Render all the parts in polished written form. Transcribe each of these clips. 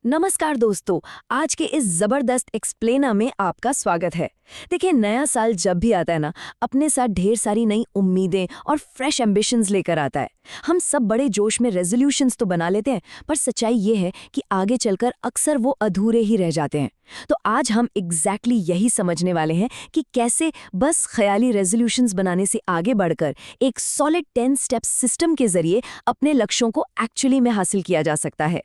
नमस्कार दोस्तों, आज के इस जबरदस्त एक्सप्लेनर में आपका स्वागत है। देखिए, नया साल जब भी आता है ना, अपने साथ ढेर सारी नई उम्मीदें और फ्रेश एम्बिशंस लेकर आता है। हम सब बड़े जोश में रेजोल्यूशंस तो बना लेते हैं, पर सच्चाई ये है कि आगे चलकर अक्सर वो अधूरे ही रह जाते हैं। तो आज हम एग्जैक्टली यही समझने वाले हैं कि कैसे बस ख्याली रेजोल्यूशंस बनाने से आगे बढ़कर एक सॉलिड 10 स्टेप सिस्टम के जरिए अपने लक्ष्यों को एक्चुअली में हासिल किया जा सकता है।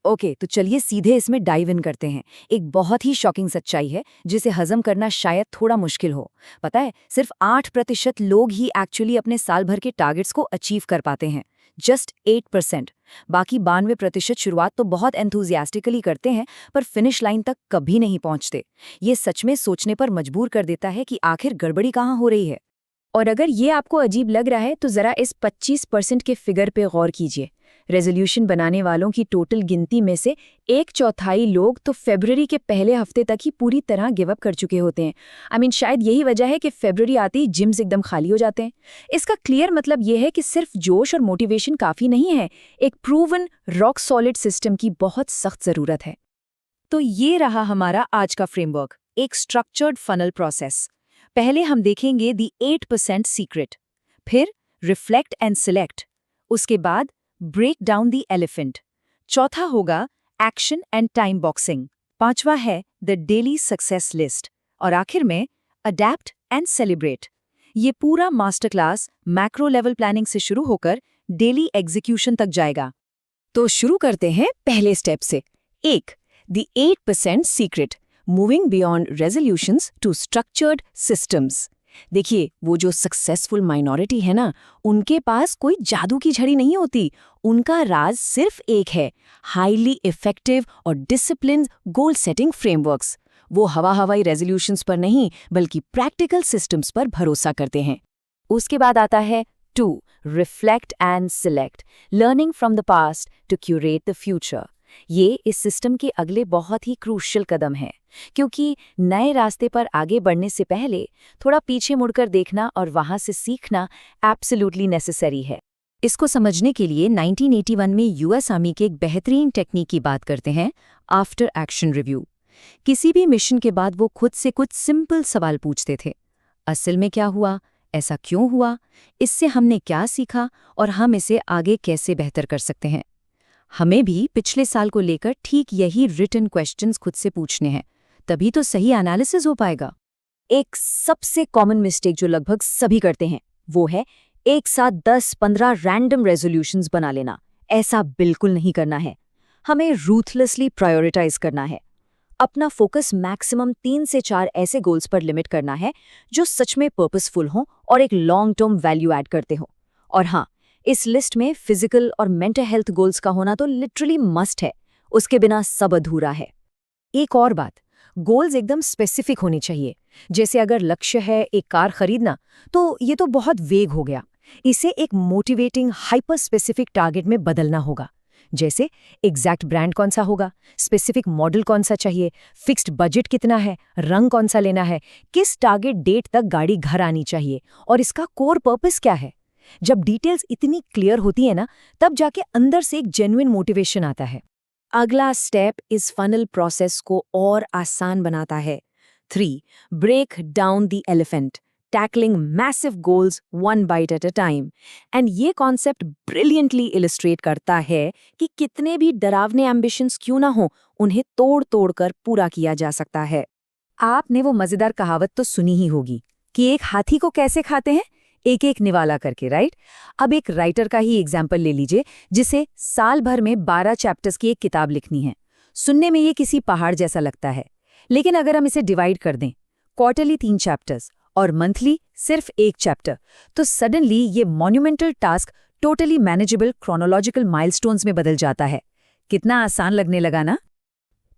ओके, तो चलिए सीधे इसमें डाइव इन करते हैं। एक बहुत ही शॉकिंग सच्चाई है जिसे हजम करना शायद थोड़ा मुश्किल हो। पता है, सिर्फ 8% लोग ही एक्चुअली अपने साल भर के टारगेट्स को अचीव कर पाते हैं। जस्ट 8%। बाकी 92% शुरुआत तो बहुत एंथुजियास्टिकली करते हैं, पर फिनिश लाइन तक कभी नहीं पहुंचते। ये सच में सोचने पर मजबूर कर देता है कि आखिर गड़बड़ी कहाँ हो रही है। और अगर ये आपको अजीब लग रहा है तो जरा इस 25% के फिगर पे गौर कीजिए। रेजोल्यूशन बनाने वालों की टोटल गिनती में से 1/4 लोग तो फरवरी के पहले हफ्ते तक ही पूरी तरह गिव अप कर चुके होते हैं। शायद यही वजह है कि फरवरी आते ही जिम्स एकदम खाली हो जाते हैं। इसका क्लियर मतलब ये है कि सिर्फ जोश और मोटिवेशन काफी नहीं है, एक प्रूवन रॉक सॉलिड सिस्टम की बहुत सख्त जरूरत है। तो ये रहा हमारा आज का फ्रेमवर्क, एक स्ट्रक्चर्ड फनल प्रोसेस। पहले हम देखेंगे दी 8% सीक्रेट, फिर रिफ्लेक्ट एंड सिलेक्ट, उसके बाद ब्रेक डाउन दी एलिफेंट, चौथा होगा एक्शन एंड टाइम बॉक्सिंग, पांचवा है द डेली सक्सेस लिस्ट, और आखिर में अडैप्ट एंड सेलिब्रेट। ये पूरा master class macro level planning से शुरू होकर डेली एग्जीक्यूशन तक जाएगा। तो शुरू करते हैं पहले स्टेप से। एक, the 8% secret, moving beyond resolutions to structured systems. देखिए, वो जो सक्सेसफुल माइनॉरिटी है ना, उनके पास कोई जादू की झड़ी नहीं होती। उनका राज सिर्फ एक है, हाईली इफेक्टिव और डिसिप्लिन्ड गोल सेटिंग फ्रेमवर्क्स। वो हवाई रेजोल्यूशंस पर नहीं, बल्कि प्रैक्टिकल सिस्टम्स पर भरोसा करते हैं। उसके बाद आता है 2, reflect and select, learning from the past to curate the future. ये इस सिस्टम के अगले बहुत ही क्रूशियल कदम है, क्योंकि नए रास्ते पर आगे बढ़ने से पहले थोड़ा पीछे मुड़कर देखना और वहां से सीखना एब्सोल्युटली नेसेसरी है। इसको समझने के लिए 1981 में यूएस आर्मी के एक बेहतरीन टेक्निक की बात करते हैं, आफ्टर एक्शन रिव्यू। किसी भी मिशन के बाद वो खुद से कुछ सिंपल सवाल पूछते थे। असल में क्या हुआ, ऐसा क्यों हुआ, इससे हमने क्या सीखा और हम इसे आगे कैसे बेहतर कर सकते हैं। हमें भी पिछले साल को लेकर ठीक यही रिटन क्वेश्चंस खुद से पूछने हैं, तभी तो सही एनालिसिस हो पाएगा। एक सबसे कॉमन मिस्टेक जो लगभग सभी करते हैं, वो है एक साथ 10-15 रैंडम रेजोल्यूशंस बना लेना। ऐसा बिल्कुल नहीं करना है। हमें रूथलेसली प्रायोरिटाइज करना है। अपना फोकस मैक्सिमम 3 से 4 ऐसे गोल्स पर लिमिट करना है जो सच में पर्पसफुल हों और एक लॉन्ग टर्म वैल्यू ऐड करते हों। और हाँ, इस लिस्ट में फिजिकल और मेंटल हेल्थ गोल्स का होना तो लिटरली मस्ट है, उसके बिना सब अधूरा है। एक और बात, गोल्स एकदम स्पेसिफिक होने चाहिए। जैसे अगर लक्ष्य है एक कार खरीदना, तो ये तो बहुत वेग हो गया। इसे एक मोटिवेटिंग हाइपर स्पेसिफिक टारगेट में बदलना होगा। जैसे एग्जैक्ट ब्रांड कौन सा होगा, स्पेसिफिक मॉडल कौन सा चाहिए, फिक्स्ड बजट कितना है, रंग कौन सा लेना है, किस टारगेट डेट तक गाड़ी घर आनी चाहिए और इसका कोर पर्पस क्या है। जब डिटेल्स इतनी क्लियर होती है ना, तब जाके अंदर से एक जेन्युइन मोटिवेशन आता है। अगला स्टेप इस फनल प्रोसेस को और आसान बनाता है। 3, break down the elephant, tackling massive goals one bite at a time. And ये कॉन्सेप्ट ब्रिलियंटली इलिस्ट्रेट करता है कि कितने भी डरावने एम्बिशंस क्यों ना हो, उन्हें तोड़ तोड़ कर पूरा किया जा सकता है। आपने वो मजेदार कहावत तो सुनी ही होगी कि एक हाथी को कैसे खाते हैं, एक एक निवाला करके, राइट। अब एक राइटर का ही एग्जाम्पल ले लीजिए, जिसे साल भर में 12 चैप्टर्स की एक किताब लिखनी है। सुनने में ये किसी पहाड़ जैसा लगता है, लेकिन अगर हम इसे डिवाइड कर दें, क्वार्टरली 3 चैप्टर्स और मंथली सिर्फ 1 चैप्टर, तो सडनली ये monumental task totally manageable chronological milestones में बदल जाता है। कितना आसान लगने लगा ना।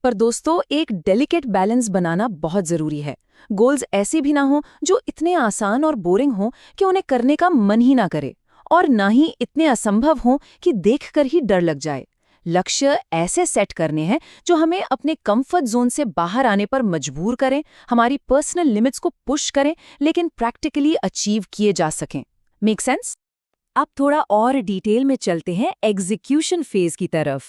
पर दोस्तों, एक डेलिकेट बैलेंस बनाना बहुत जरूरी है। गोल्स ऐसे भी ना हो जो इतने आसान और बोरिंग हो कि उन्हें करने का मन ही ना करे, और ना ही इतने असंभव हो कि देखकर ही डर लग जाए। लक्ष्य ऐसे सेट करने हैं जो हमें अपने कंफर्ट जोन से बाहर आने पर मजबूर करें, हमारी पर्सनल लिमिट्स को पुश करें, लेकिन प्रैक्टिकली अचीव किए जा सकें। Make sense? अब थोड़ा और डिटेल में चलते हैं एग्जीक्यूशन फेज की तरफ।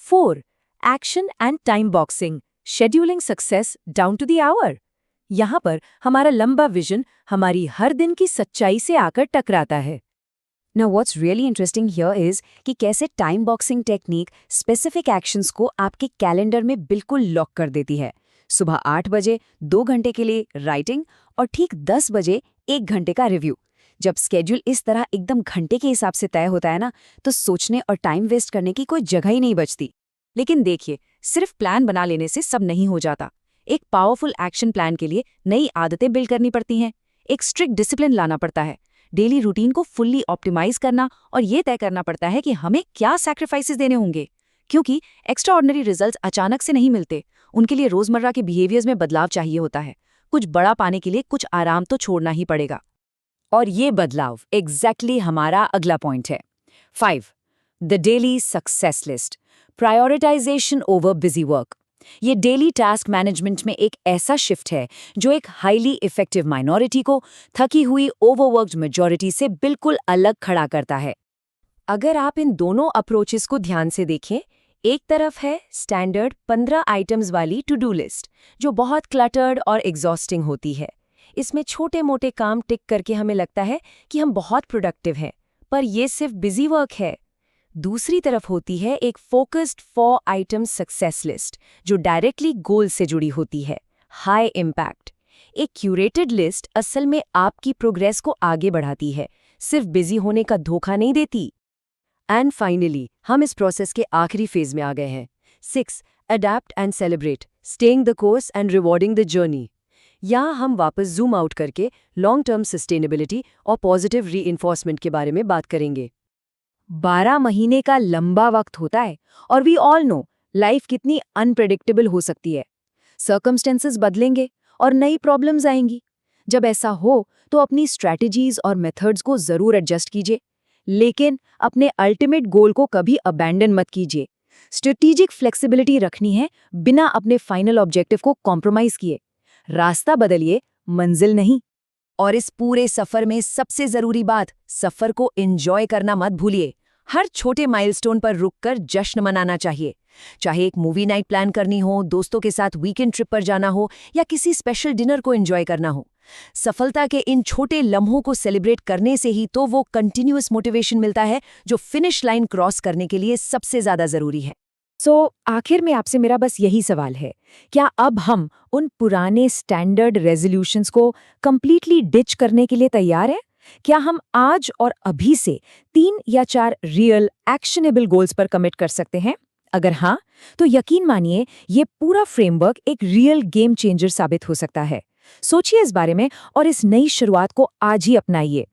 4, action and time boxing, scheduling success down to the hour. यहाँ पर हमारा लंबा विजन हमारी हर दिन की सच्चाई से आकर टकराता है। Now what's really interesting here is कि कैसे time boxing technique specific actions को आपके कैलेंडर में बिल्कुल लॉक कर देती है। सुबह 8 बजे 2 घंटे के लिए राइटिंग और ठीक 10 बजे 1 घंटे का रिव्यू। जब स्केड्यूल इस तरह एकदम घंटे के हिसाब से तय होता है ना, तो सोचने और टाइम वेस्ट करने की कोई जगह ही नहीं बचती। लेकिन देखिए, सिर्फ प्लान बना लेने से सब नहीं हो जाता। एक पावरफुल एक्शन प्लान के लिए नई आदतें बिल्ड करनी पड़ती हैं, एक स्ट्रिक्ट डिसिप्लिन लाना पड़ता है, डेली रूटीन को फुल्ली ऑप्टिमाइज करना और ये तय करना पड़ता है कि हमें क्या सैक्रिफाइसेस देने होंगे, क्योंकि एक्स्ट्राऑर्डिनरी रिजल्ट्स अचानक से नहीं मिलते। उनके लिए रोजमर्रा के बिहेवियर्स में बदलाव चाहिए होता है। कुछ बड़ा पाने के लिए कुछ आराम तो छोड़ना ही पड़ेगा। और ये बदलाव एग्जैक्टली हमारा अगला पॉइंट है। 5. The daily success list, prioritisation over busy work. ये डेली टास्क मैनेजमेंट में एक ऐसा शिफ्ट है जो एक हाईली इफेक्टिव माइनॉरिटी को थकी हुई ओवरवर्क्ड मेजॉरिटी से बिल्कुल अलग खड़ा करता है। अगर आप इन दोनों अप्रोचेस को ध्यान से देखें, एक तरफ है स्टैंडर्ड 15 आइटम्स वाली टू डू लिस्ट, जो बहुत क्लटर्ड और एग्जॉस्टिंग होती है। इसमें छोटे मोटे काम टिक करके हमें लगता है कि हम बहुत प्रोडक्टिव हैं, पर ये सिर्फ बिजी वर्क है। दूसरी तरफ होती है एक फोकस्ड 4 आइटम सक्सेस लिस्ट, जो डायरेक्टली गोल से जुड़ी होती है, हाई इम्पैक्ट। एक क्यूरेटेड लिस्ट असल में आपकी प्रोग्रेस को आगे बढ़ाती है, सिर्फ बिजी होने का धोखा नहीं देती। एंड फाइनली हम इस प्रोसेस के आखिरी फेज में आ गए हैं। 6. Adapt and celebrate, staying the course and rewarding the journey. यहाँ हम वापस जूम आउट करके लॉन्ग टर्म सस्टेनेबिलिटी और पॉजिटिव रीइंफोर्समेंट के बारे में बात करेंगे। 12 महीने का लंबा वक्त होता है और वी ऑल नो लाइफ कितनी अनप्रेडिक्टेबल हो सकती है। सर्कमस्टेंसेस बदलेंगे और नई प्रॉब्लम्स आएंगी। जब ऐसा हो तो अपनी स्ट्रैटेजीज और मेथड्स को जरूर एडजस्ट कीजिए, लेकिन अपने अल्टीमेट गोल को कभी अबैंडन मत कीजिए। स्ट्रेटेजिक फ्लेक्सिबिलिटी रखनी है, बिना अपने फाइनल ऑब्जेक्टिव को कॉम्प्रोमाइज किए। रास्ता बदलिए, मंजिल नहीं। और इस पूरे सफर में सबसे जरूरी बात, सफर को एंजॉय करना मत भूलिए। हर छोटे माइलस्टोन पर रुककर जश्न मनाना चाहिए। चाहे एक मूवी नाइट प्लान करनी हो, दोस्तों के साथ वीकेंड ट्रिप पर जाना हो या किसी स्पेशल डिनर को एंजॉय करना हो, सफलता के इन छोटे लम्हों को सेलिब्रेट करने से ही तो वो कंटिन्यूअस मोटिवेशन मिलता है जो फिनिश लाइन क्रॉस करने के लिए सबसे ज्यादा जरूरी है। आखिर में आपसे मेरा बस यही सवाल है, क्या अब हम उन पुराने स्टैंडर्ड रेजोल्यूशंस को कंप्लीटली डिच करने के लिए तैयार हैं? क्या हम आज और अभी से 3 या 4 रियल एक्शनेबल गोल्स पर कमिट कर सकते हैं? अगर हाँ, तो यकीन मानिए ये पूरा फ्रेमवर्क एक रियल गेम चेंजर साबित हो सकता है। सोचिए इस बारे में और इस नई शुरुआत को आज ही अपनाइए।